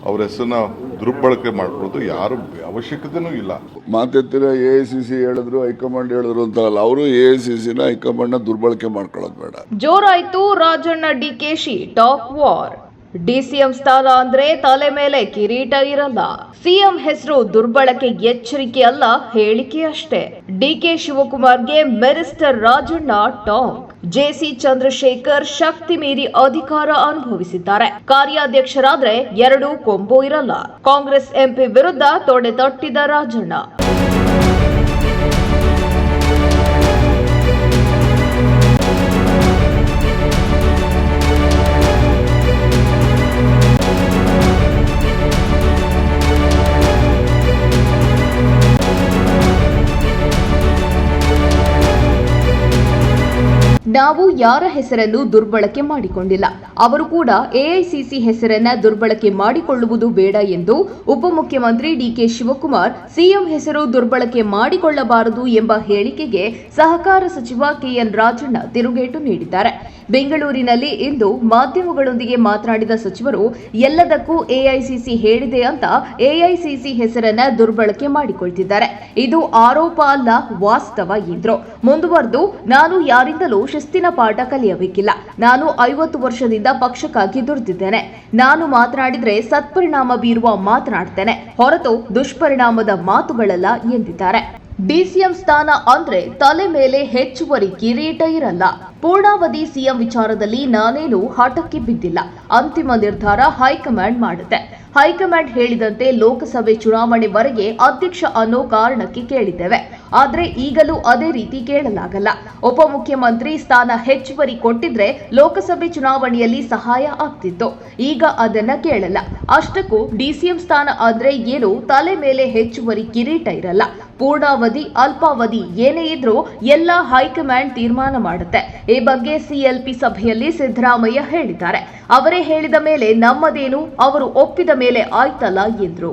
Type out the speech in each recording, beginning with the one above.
ಅವ್ರ ಹೆಸರನ್ನ ದುರ್ಬಳಕೆ ಮಾಡ್ಕೊಳ್ಳೋದು ಯಾರು ಅವಶ್ಯಕತೆನೂ ಇಲ್ಲ. ಮಾತೆತ್ತಿರ AICC ಹೇಳಿದ್ರು, ಹೈಕಮಾಂಡ್ ಹೇಳಿದ್ರು ಅಂತಲ್ಲ, ಅವರು AICCನ ಹೈಕಮಾಂಡ್ನ ದುರ್ಬಳಕೆ ಮಾಡ್ಕೊಳ್ಳೋದು ಬೇಡ. ಜೋರಾಯ್ತು Rajanna DKShi talk war. DCM ಸ್ಥಾನ ಅಂದ್ರೆ ತಲೆ ಮೇಲೆ ಕಿರೀಟ ಇರಲ್ಲ. ಸಿಎಂ ಹೆಸರು ದುರ್ಬಳಕೆ ಎಚ್ಚರಿಕೆ ಅಲ್ಲ, ಹೇಳಿಕೆ ಅಷ್ಟೇ. ಡಿಕೆ ಶಿವಕುಮಾರ್ಗೆ ಮಿನಿಸ್ಟರ್ ರಾಜಣ್ಣ ಟಾಂಗ್. ಜೆಸಿ ಚಂದ್ರಶೇಖರ್ ಶಕ್ತಿ ಮೀರಿ ಅಧಿಕಾರ ಅನುಭವಿಸಿದ್ದಾರೆ. ಕಾರ್ಯಾಧ್ಯಕ್ಷರಾದ್ರೆ 2 ಕೊಂಬು ಇರಲ್ಲ. ಕಾಂಗ್ರೆಸ್ ಎಂಪಿ ವಿರುದ್ಧ ತೊಡೆ ತಟ್ಟಿದ ರಾಜಣ್ಣ. ನಾವು ಯಾರ ಹೆಸರನ್ನು ದುರ್ಬಳಕೆ ಮಾಡಿಕೊಂಡಿಲ್ಲ. ಅವರು ಕೂಡ AICC ಹೆಸರನ್ನ ದುರ್ಬಳಕೆ ಮಾಡಿಕೊಳ್ಳುವುದು ಬೇಡ ಎಂದು ಉಪಮುಖ್ಯಮಂತ್ರಿ ಡಿಕೆ ಶಿವಕುಮಾರ್ ಸಿಎಂ ಹೆಸರು ದುರ್ಬಳಕೆ ಮಾಡಿಕೊಳ್ಳಬಾರದು ಎಂಬ ಹೇಳಿಕೆಗೆ ಸಹಕಾರ ಸಚಿವ KN ರಾಜಣ್ಣ ತಿರುಗೇಟು ನೀಡಿದ್ದಾರೆ. ಬೆಂಗಳೂರಿನಲ್ಲಿ ಇಂದು ಮಾಧ್ಯಮಗಳೊಂದಿಗೆ ಮಾತನಾಡಿದ ಸಚಿವರು, ಎಲ್ಲದಕ್ಕೂ AICC ಹೇಳಿದೆ ಅಂತ AICC ಹೆಸರನ್ನ ದುರ್ಬಳಕೆ ಮಾಡಿಕೊಳ್ತಿದ್ದಾರೆ. ಇದು ಆರೋಪ ಅಲ್ಲ, ವಾಸ್ತವ ಎಂದ್ರು. ಮುಂದುವರೆದು, ನಾನು ಯಾರಿಂದಲೂ ಶಿಸ್ತಿನ ಪಾಠ ಕಲಿಯಬೇಕಿಲ್ಲ. ನಾನು 50 ವರ್ಷದಿಂದ ಪಕ್ಷಕ್ಕಾಗಿ ದುಡಿದಿದ್ದೇನೆ. ನಾನು ಮಾತನಾಡಿದ್ರೆ ಸತ್ಪರಿಣಾಮ ಬೀರುವ ಮಾತನಾಡ್ತೇನೆ, ಹೊರತು ದುಷ್ಪರಿಣಾಮದ ಮಾತುಗಳಲ್ಲ ಎಂದಿದ್ದಾರೆ. ಡಿಸಿಎಂ ಸ್ಥಾನ ಅಂದ್ರೆ ತಲೆ ಮೇಲೆ ಹೆಚ್ಚುವರಿ ಕಿರೀಟ ಇರಲ್ಲ. ಪೂರ್ಣಾವಧಿ ಸಿಎಂ ವಿಚಾರದಲ್ಲಿ ನಾನೇನು ಹಠಕ್ಕೆ ಬಿದ್ದಿಲ್ಲ. ಅಂತಿಮ ನಿರ್ಧಾರ ಹೈಕಮಾಂಡ್ ಮಾಡುತ್ತೆ. ಹೈಕಮಾಂಡ್ ಹೇಳಿದಂತೆ ಲೋಕಸಭೆ ಚುನಾವಣೆವರೆಗೆ ಅಧ್ಯಕ್ಷ ಅನ್ನೋ ಕಾರಣಕ್ಕೆ ಕೇಳಿದ್ದೇವೆ. ಆದ್ರೆ ಈಗಲೂ ಅದೇ ರೀತಿ ಕೇಳಲಾಗಲ್ಲ. ಉಪಮುಖ್ಯಮಂತ್ರಿ ಸ್ಥಾನ ಹೆಚ್ಚುವರಿ ಕೊಟ್ಟಿದ್ರೆ ಲೋಕಸಭೆ ಚುನಾವಣೆಯಲ್ಲಿ ಸಹಾಯ ಆಗ್ತಿತ್ತು. ಈಗ ಅದನ್ನ ಕೇಳಲ್ಲ. ಅಷ್ಟಕ್ಕೂ ಡಿಸಿಎಂ ಸ್ಥಾನ ಆದ್ರೆ ಏನು ತಲೆ ಮೇಲೆ ಹೆಚ್ಚುವರಿ ಕಿರೀಟ ಇರಲ್ಲ. ಪೂರ್ಣಾವಧಿ ಅಲ್ಪಾವಧಿ ಏನೇ ಇದ್ರೂ ಎಲ್ಲ ಹೈಕಮಾಂಡ್ ತೀರ್ಮಾನ ಮಾಡುತ್ತೆ. ಈ ಬಗ್ಗೆ CLP ಸಭೆಯಲ್ಲಿ ಸಿದ್ದರಾಮಯ್ಯ ಹೇಳಿದ್ದಾರೆ. ಅವರೇ ಹೇಳಿದ ಮೇಲೆ ನಮ್ಮದೇನು, ಅವರು ಒಪ್ಪಿದ ಮೇಲೆ ಆಯ್ತಲ್ಲ ಎಂದ್ರು.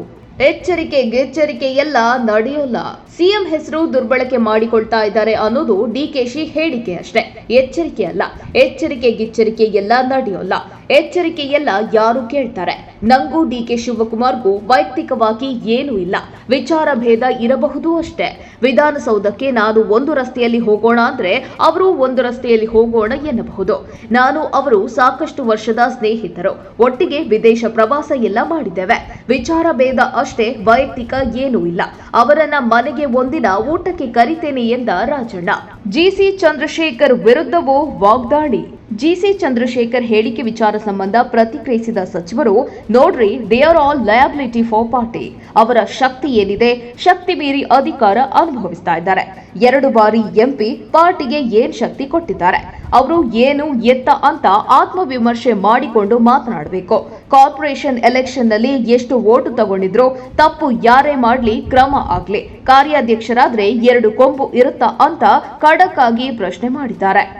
ಎಚ್ಚರಿಕೆ ಗೆಚ್ಚರಿಕೆ ಎಲ್ಲ ನಡೆಯೋಲ್ಲ. ಸಿಎಂ ಹೆಸರು ದುರ್ಬಳಕೆ ಮಾಡಿಕೊಳ್ತಾ ಇದ್ದಾರೆ ಅನ್ನೋದು ಡಿಕೆಶಿ ಹೇಳಿಕೆ ಅಷ್ಟೇ, ಎಚ್ಚರಿಕೆ ಅಲ್ಲ. ಎಚ್ಚರಿಕೆ ಗಿಚ್ಚರಿಕೆ ಎಲ್ಲ ನಡೆಯೋಲ್ಲ. ಎಚ್ಚರಿಕೆ ಎಲ್ಲ ಯಾರು ಕೇಳ್ತಾರೆ? ನಂಗೂ ಡಿಕೆ ಶಿವಕುಮಾರ್ಗೂ ವೈಯಕ್ತಿಕವಾಗಿ ಏನೂ ಇಲ್ಲ. ವಿಚಾರ ಭೇದ ಇರಬಹುದು ಅಷ್ಟೇ. ವಿಧಾನಸೌಧಕ್ಕೆ ನಾನು ಒಂದು ರಸ್ತೆಯಲ್ಲಿ ಹೋಗೋಣ ಅಂದ್ರೆ ಅವರು ಒಂದು ರಸ್ತೆಯಲ್ಲಿ ಹೋಗೋಣ ಎನ್ನಬಹುದು. ನಾನು ಅವರು ಸಾಕಷ್ಟು ವರ್ಷದ ಸ್ನೇಹಿತರು. ಒಟ್ಟಿಗೆ ವಿದೇಶ ಪ್ರವಾಸ ಎಲ್ಲ ಮಾಡಿದ್ದೇವೆ. ವಿಚಾರ ಭೇದ ಅಷ್ಟೇ, ವೈಯಕ್ತಿಕ ಏನೂ ಇಲ್ಲ. ಅವರನ್ನ ಮನೆಗೆ ಒಂದಿನ ಊಟಕ್ಕೆ ಕರಿತೇನೆ ಎಂದ ರಾಜಣ್ಣ. ಜಿಸಿ ಚಂದ್ರಶೇಖರ್ ವಿರುದ್ಧವೂ ವಾಗ್ದಾಳಿ. ಜಿಸಿ ಚಂದ್ರಶೇಖರ್ ಹೇಳಿಕೆ ವಿಚಾರ ಸಂಬಂಧ ಪ್ರತಿಕ್ರಿಯಿಸಿದ ಸಚಿವರು, ನೋಡ್ರಿ, they are all liability for party. ಅವರ ಶಕ್ತಿ ಏನಿದೆ, ಶಕ್ತಿ ಮೀರಿ ಅಧಿಕಾರ ಅನುಭವಿಸ್ತಾ ಇದ್ದಾರೆ. 2 ಬಾರಿ MP, ಪಾರ್ಟಿಗೆ ಏನ್ ಶಕ್ತಿ ಕೊಟ್ಟಿದ್ದಾರೆ? ಅವರು ಏನು ಎತ್ತ ಅಂತ ಆತ್ಮವಿಮರ್ಶೆ ಮಾಡಿಕೊಂಡು ಮಾತನಾಡಬೇಕು. ಕಾರ್ಪೊರೇಷನ್ ಎಲೆಕ್ಷನ್ ನಲ್ಲಿ ಎಷ್ಟು ವೋಟು ತಗೊಂಡಿದ್ರು, ತಪ್ಪು ಯಾರೇ ಮಾಡ್ಲಿ ಕ್ರಮ ಆಗ್ಲಿ. ಕಾರ್ಯಾಧ್ಯಕ್ಷರಾದ್ರೆ 2 ಕೊಂಬು ಇರುತ್ತಾ ಅಂತ ಖಡಕ್ ಆಗಿ ಪ್ರಶ್ನೆ ಮಾಡಿದ್ದಾರೆ.